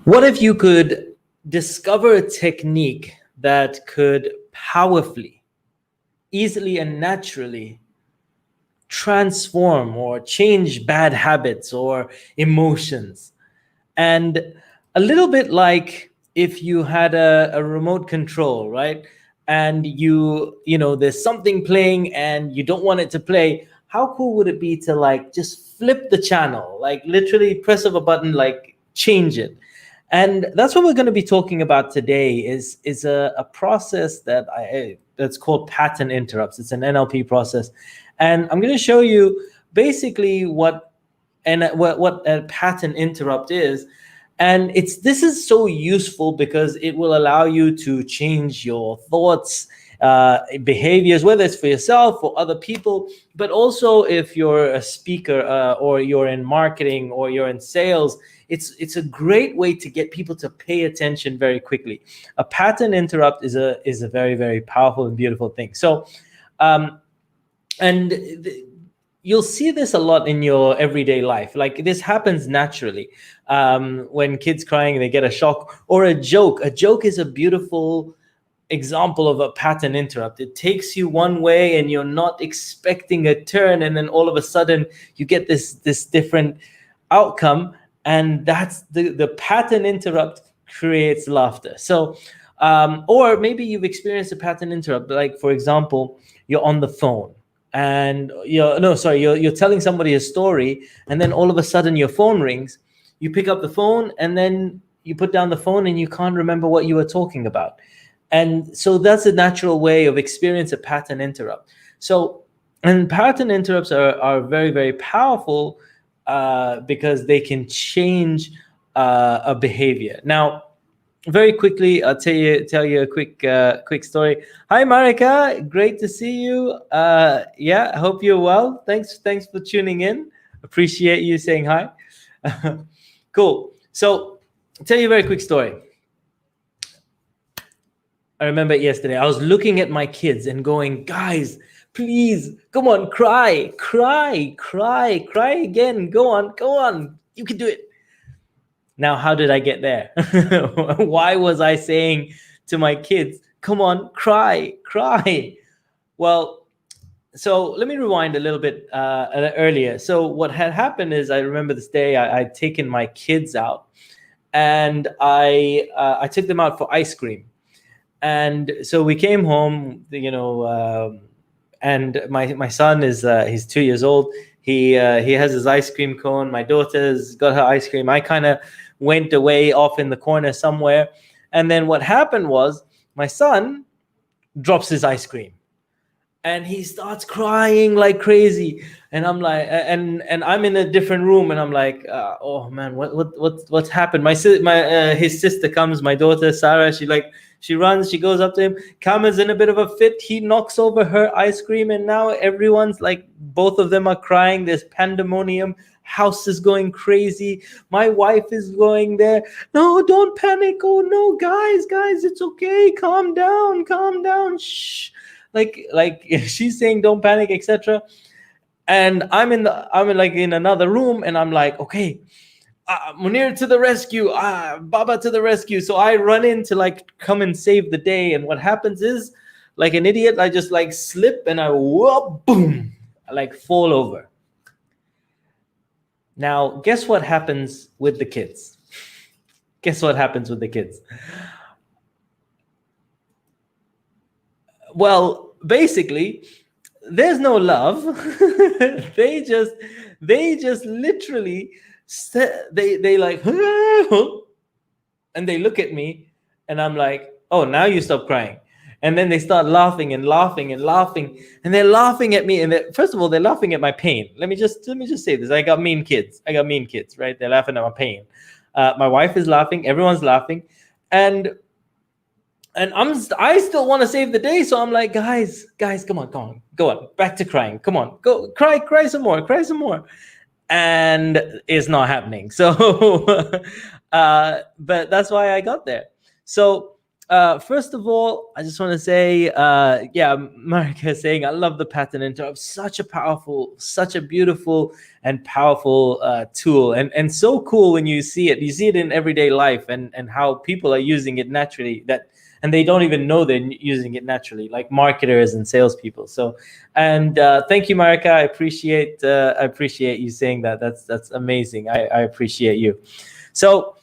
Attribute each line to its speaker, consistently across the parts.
Speaker 1: What if you could discover a technique that could powerfully, easily, and naturally transform or change bad habits or emotions? And a little bit like if you had a remote control, right? And you know, there's something playing and you don't want it to play. How cool would it be to like just flip the channel, like literally press of a button, like change it? And that's what we're going to be talking about today is a process that's called pattern interrupts. It's an NLP process. And I'm going to show you basically what a pattern interrupt is. And this is so useful because it will allow you to change your thoughts, behaviors, whether it's for yourself or other people, but also if you're a speaker or you're in marketing or you're in sales. It's a great way to get people to pay attention very quickly. A pattern interrupt is a very, very powerful and beautiful thing. So, you'll see this a lot in your everyday life. Like this happens naturally. When kids crying, they get a shock, or a joke. A joke is a beautiful example of a pattern interrupt. It takes you one way and you're not expecting a turn, and then all of a sudden you get this different outcome. And that's the pattern interrupt creates laughter. So, or maybe you've experienced a pattern interrupt. Like for example, you're on the phone and you're telling somebody a story, and then all of a sudden your phone rings. You pick up the phone and then you put down the phone and you can't remember what you were talking about. And so that's a natural way of experience a pattern interrupt. So, and pattern interrupts are very, very powerful because they can change a behavior. Now, very quickly, I'll tell you a quick story. Hi, Marika, great to see you. Yeah, I hope you're well. Thanks for tuning in. Appreciate you saying hi. Cool. So, I'll tell you a very quick story. I remember yesterday, I was looking at my kids and going, guys, please, come on, cry again. Go on, you can do it. Now, how did I get there? Why was I saying to my kids, come on, cry? Well, so let me rewind a little bit earlier. So what had happened is, I remember this day, I'd taken my kids out, and I took them out for ice cream. And so we came home, and my son is he's 2 years old. He has his ice cream cone. My daughter's got her ice cream. I kind of went away off in the corner somewhere. And then what happened was my son drops his ice cream and he starts crying like crazy. And I'm like, and I'm in a different room, and I'm like, oh man, what's happened? His sister comes, my daughter Sarah. She runs, she goes up to him. Kamal's in a bit of a fit. He knocks over her ice cream, and now everyone's like, both of them are crying. There's pandemonium. House is going crazy. My wife is going there. No, don't panic. Oh no, guys, it's okay. Calm down. Shh. Like she's saying, don't panic, etc. And I'm in another room, and I'm like, okay. Muneer to the rescue, Baba to the rescue. So I run in to like come and save the day. And what happens is, like an idiot, I just like slip and I whoop, boom, I like fall over. Now, guess what happens with the kids? Well, basically, there's no love. They just literally they like, and they look at me, and I'm like, oh, now you stop crying. And then they start laughing, and they're laughing at me. And first of all, they're laughing at my pain. Let me just say this: I got mean kids, right? They're laughing at my pain. My wife is laughing. Everyone's laughing, and I still want to save the day. So I'm like, guys, come on, go on, back to crying. Come on, go cry some more. And it's not happening. So, but that's why I got there. So First of all, I just want to say, yeah, Marika is saying, I love the pattern interrupt. Such a powerful, such a beautiful and powerful tool, and so cool when you see it. You see it in everyday life, and how people are using it naturally. And they don't even know they're using it naturally, like marketers and salespeople. So, and thank you, Marika. I appreciate you saying that. That's amazing. I appreciate you. So,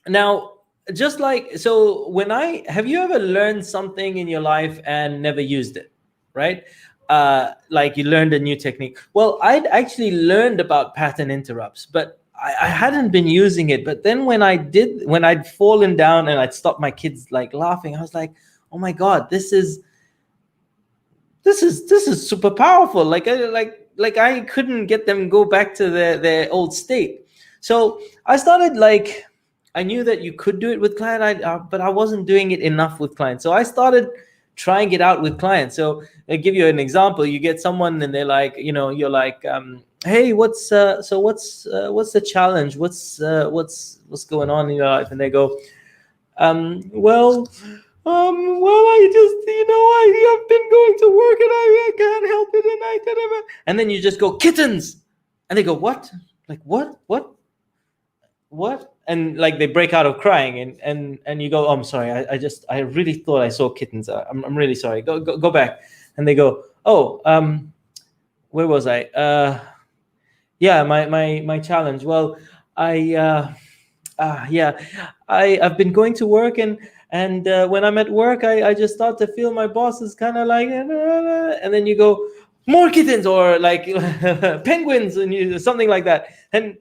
Speaker 1: now, just like, so when have you ever learned something in your life and never used it, right? Like you learned a new technique. Well, I'd actually learned about pattern interrupts, but I hadn't been using it. But then when I'd fallen down and I'd stop my kids like laughing, I was like, oh my God, this is super powerful. Like I couldn't get them go back to their old state. So I started like, I knew that you could do it with client, but I wasn't doing it enough with clients. So I started trying it out with clients. So I'll give you an example. You get someone and they're like, you're like, hey, what's the challenge? What's going on in your life? And they go, well, I just, I have been going to work and I can't help it. And then you just go, kittens. And they go, what? Like, what? And like they break out of crying, and you go, oh, I'm sorry, I really thought I saw kittens. I'm really sorry. Go back. And they go, oh, where was I? Yeah, my challenge. Well, I've been going to work, and when I'm at work, I just start to feel my boss is kind of like, and then you go, more kittens, or like penguins, and something like that. And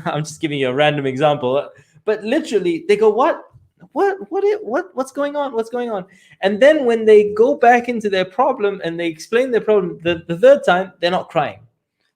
Speaker 1: I'm just giving you a random example, but literally they go, what's going on? What's going on? And then when they go back into their problem and they explain their problem the third time, they're not crying.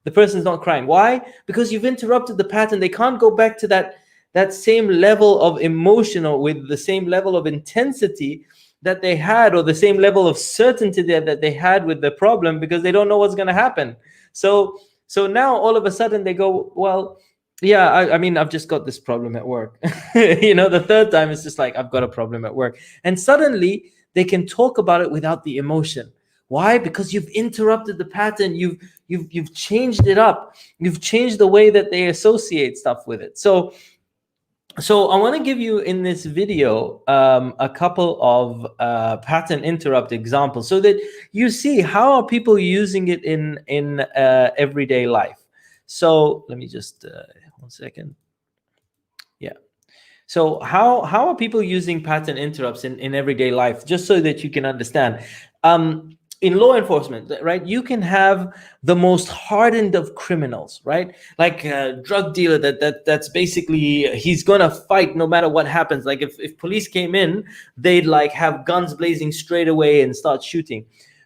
Speaker 1: The person's not crying. Why? Because you've interrupted the pattern. They can't go back to that same level of emotion, or with the same level of intensity that they had, or the same level of certainty that they had with the problem, because they don't know what's going to happen. So now all of a sudden they go, well, yeah, I mean, I've just got this problem at work. The third time it's just like, I've got a problem at work. And suddenly they can talk about it without the emotion. Why? Because you've interrupted the pattern. You've changed it up. You've changed the way that they associate stuff with it. So I want to give you in this video a couple of pattern interrupt examples, so that you see how are people using it in everyday life. So let me just 1 second. Yeah. So how are people using pattern interrupts in everyday life, just so that you can understand? In law enforcement, right, you can have the most hardened of criminals, right? Like a drug dealer that's basically, he's gonna fight no matter what happens. Like if police came in, they'd like have guns blazing straight away and start shooting.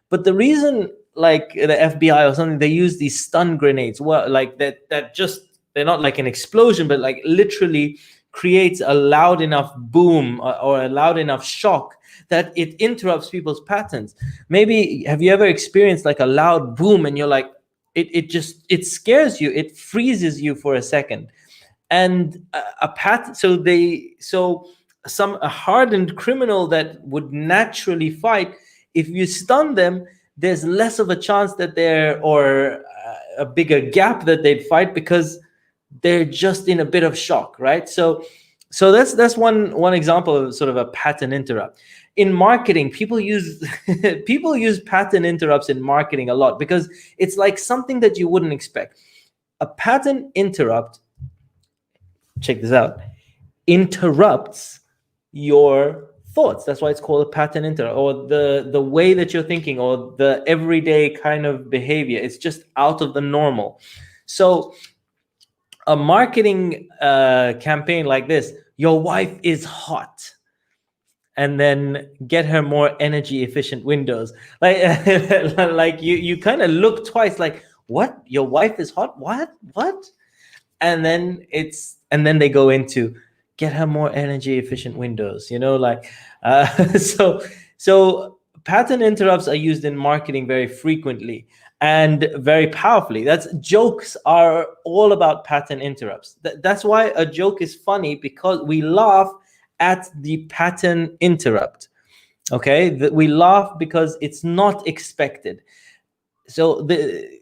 Speaker 1: But the reason, like the FBI or something, they use these stun grenades, well, like that just, they're not like an explosion, but like literally creates a loud enough boom, or a loud enough shock that it interrupts people's patterns. Maybe have you ever experienced like a loud boom and you're like, it scares you, it freezes you for a second. And a hardened criminal that would naturally fight, if you stun them, there's less of a chance that or a bigger gap that they'd fight, because they're just in a bit of shock, right? So that's one example of sort of a pattern interrupt. In marketing, people use pattern interrupts in marketing a lot, because it's like something that you wouldn't expect. A pattern interrupt, check this out, interrupts your thoughts. That's why it's called a pattern interrupt, or the way that you're thinking, or the everyday kind of behavior. It's just out of the normal. So a marketing campaign like this, your wife is hot, and then get her more energy efficient windows. Like, like you kind of look twice, like, what? Your wife is hot? What? And then they go into, get her more energy efficient windows, like, so pattern interrupts are used in marketing very frequently and very powerfully. Jokes are all about pattern interrupts. That's why a joke is funny, because we laugh at the pattern interrupt. Okay, that we laugh because it's not expected. So the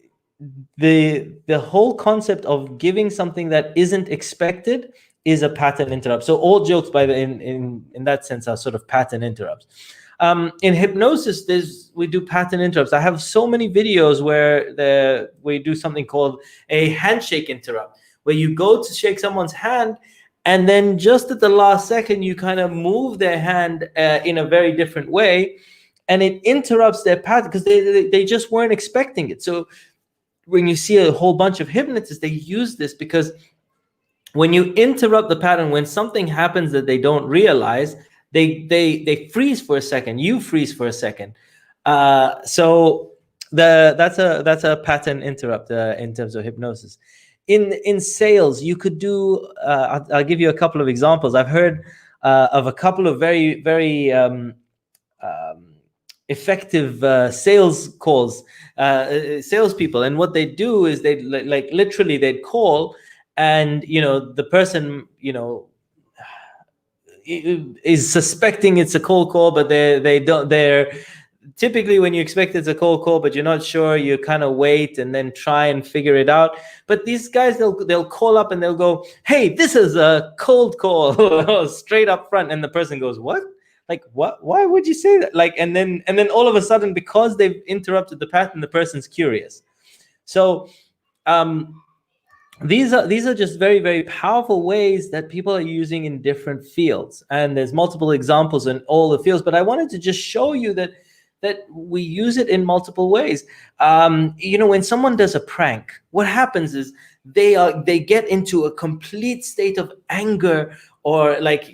Speaker 1: whole concept of giving something that isn't expected is a pattern interrupt. So all jokes, by the in that sense, are sort of pattern interrupts. In hypnosis, we do pattern interrupts. I have so many videos where we do something called a handshake interrupt, where you go to shake someone's hand, and then just at the last second, you kind of move their hand in a very different way, and it interrupts their pattern because they just weren't expecting it. So when you see a whole bunch of hypnotists, they use this because when you interrupt the pattern, when something happens that they don't realize, they freeze for a second. You freeze for a second. So that's a pattern interrupt in terms of hypnosis. In sales, you could do. I'll give you a couple of examples. I've heard of a couple of very effective sales calls, salespeople, and what they do is they like literally they'd call, and the person is suspecting it's a cold call, but they're typically, when you expect it's a cold call but you're not sure, you kind of wait and then try and figure it out. But these guys, they'll call up and they'll go, "Hey, this is a cold call," straight up front, and the person goes, "What? Like, what? Why would you say that?" Like, and then all of a sudden, because they've interrupted the pattern, the person's curious. So these are just very, very powerful ways that people are using in different fields, and there's multiple examples in all the fields, but I wanted to just show you that we use it in multiple ways. When someone does a prank, what happens is they get into a complete state of anger, or like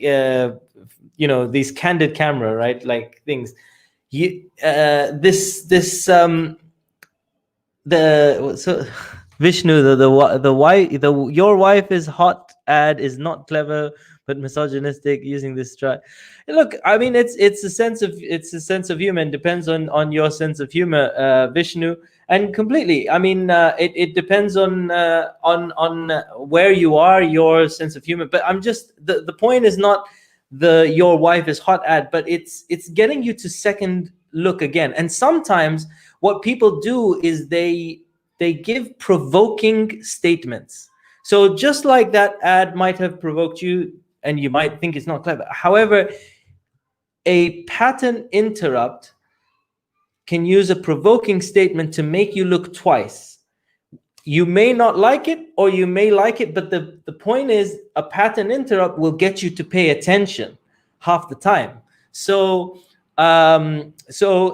Speaker 1: these candid camera, right? Like things. Vishnu, your wife is hot ad is not clever but misogynistic, using this try. Look, I mean, it's a sense of humor, and depends on your sense of humor, Vishnu, and completely. I mean, it depends on where you are, your sense of humor. But I'm just the point is not your wife is hot ad, but it's getting you to second look again. And sometimes what people do is they give provoking statements. So just like that ad might have provoked you, and you might think it's not clever. However, a pattern interrupt can use a provoking statement to make you look twice. You may not like it, or you may like it, but the point is, a pattern interrupt will get you to pay attention half the time. So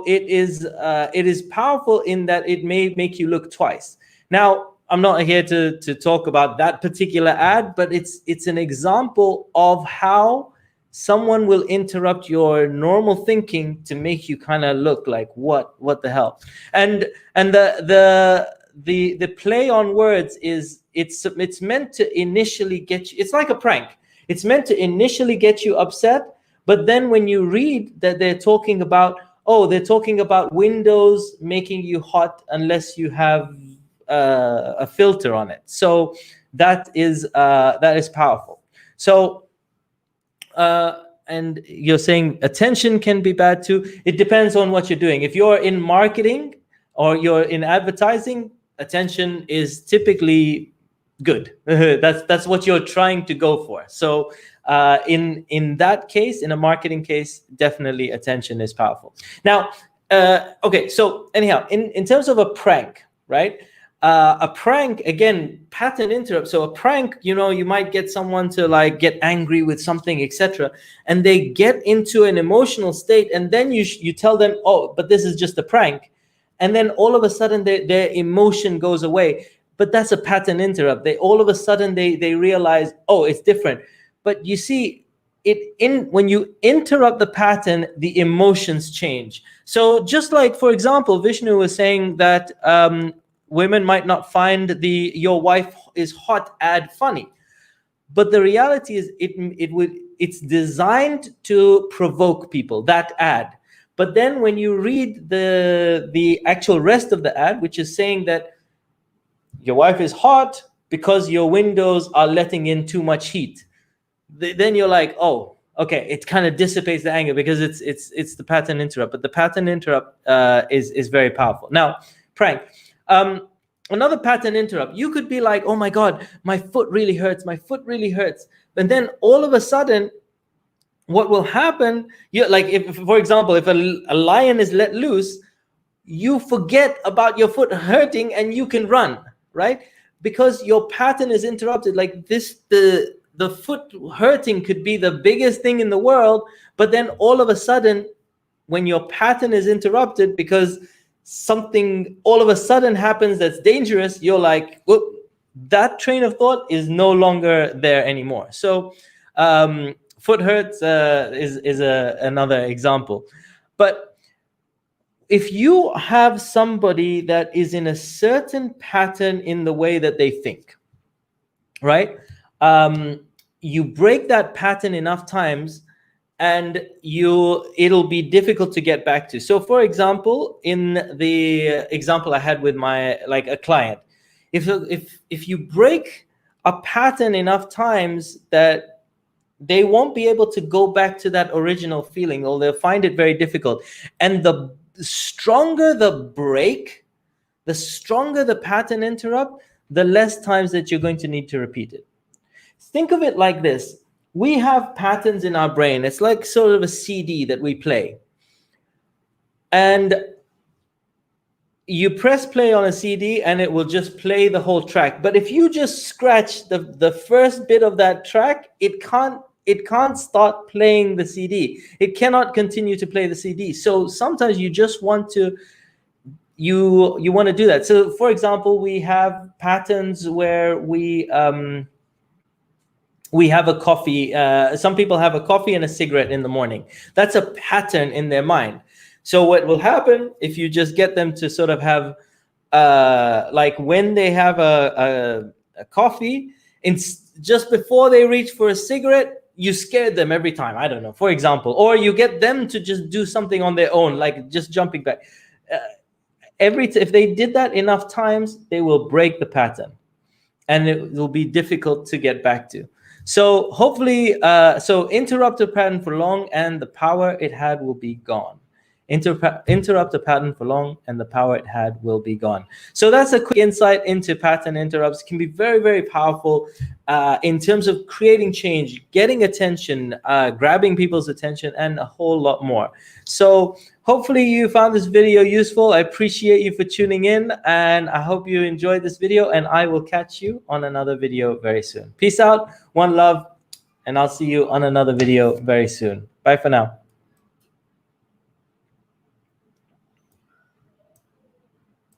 Speaker 1: it is powerful in that it may make you look twice. Now, I'm not here to talk about that particular ad, but it's an example of how someone will interrupt your normal thinking to make you kind of look like what the hell. And the play on words is it's meant to initially get you. It's like a prank. It's meant to initially get you upset, but then when you read that they're talking about windows making you hot unless you have a filter on it. So that is powerful. So and you're saying attention can be bad too. It depends on what you're doing. If you're in marketing or you're in advertising, attention is typically good. That's what you're trying to go for. So in that case, in a marketing case, definitely attention is powerful. Now, okay, so anyhow, in terms of a prank, right? A prank, again, pattern interrupt. So a prank, you might get someone to like get angry with something, etc., and they get into an emotional state, and then you tell them, "Oh, but this is just a prank," and then all of a sudden their emotion goes away. But that's a pattern interrupt. All of a sudden they realize, "Oh, it's different." But you see, when you interrupt the pattern, the emotions change. So just like, for example, Vishnu was saying that women might not find your wife is hot ad funny, but the reality is it's designed to provoke people, that ad. But then when you read the actual rest of the ad, which is saying that your wife is hot because your windows are letting in too much heat, then you're like, "Oh, Okay, it kind of dissipates the anger because it's the pattern interrupt. But the pattern interrupt is very powerful. Now, prank. Another pattern interrupt. You could be like, oh my God, my foot really hurts. My foot really hurts. And then all of a sudden, what will happen? You like, if for example, if a lion is let loose, you forget about your foot hurting and you can run, right? Because your pattern is interrupted. Like this, the foot hurting could be the biggest thing in the world, but then all of a sudden, when your pattern is interrupted because something all of a sudden happens that's dangerous, you're like, whoop, that train of thought is no longer there anymore. So foot hurts is another example. But if you have somebody that is in a certain pattern in the way that they think, right? You break that pattern enough times and it'll be difficult to get back to. So for example, in the example I had with a client, if you break a pattern enough times, that they won't be able to go back to that original feeling, or they'll find it very difficult. And the stronger the break, the stronger the pattern interrupt, the less times that you're going to need to repeat it. Think of it like this. We have patterns in our brain. It's like sort of a CD that we play. And you press play on a CD and it will just play the whole track. But if you just scratch the first bit of that track, it can't start playing the CD. It cannot continue to play the CD. So sometimes you just want to you want to do that. So for example, we have patterns where we have a coffee. Some people have a coffee and a cigarette in the morning. That's a pattern in their mind. So what will happen if you just get them to sort of have, like when they have a coffee, just before they reach for a cigarette, you scared them every time. I don't know, for example, or you get them to just do something on their own, like just jumping back. If they did that enough times, they will break the pattern, and it will be difficult to get back to. So hopefully, interrupt a pattern for long and the power it had will be gone. Interrupt a pattern for long and the power it had will be gone. So that's a quick insight into pattern interrupts. It can be very, very powerful in terms of creating change, getting attention, grabbing people's attention, and a whole lot more. So hopefully you found this video useful. I appreciate you for tuning in, and I hope you enjoyed this video, and I will catch you on another video very soon. Peace out, one love, and I'll see you on another video very soon. Bye for now.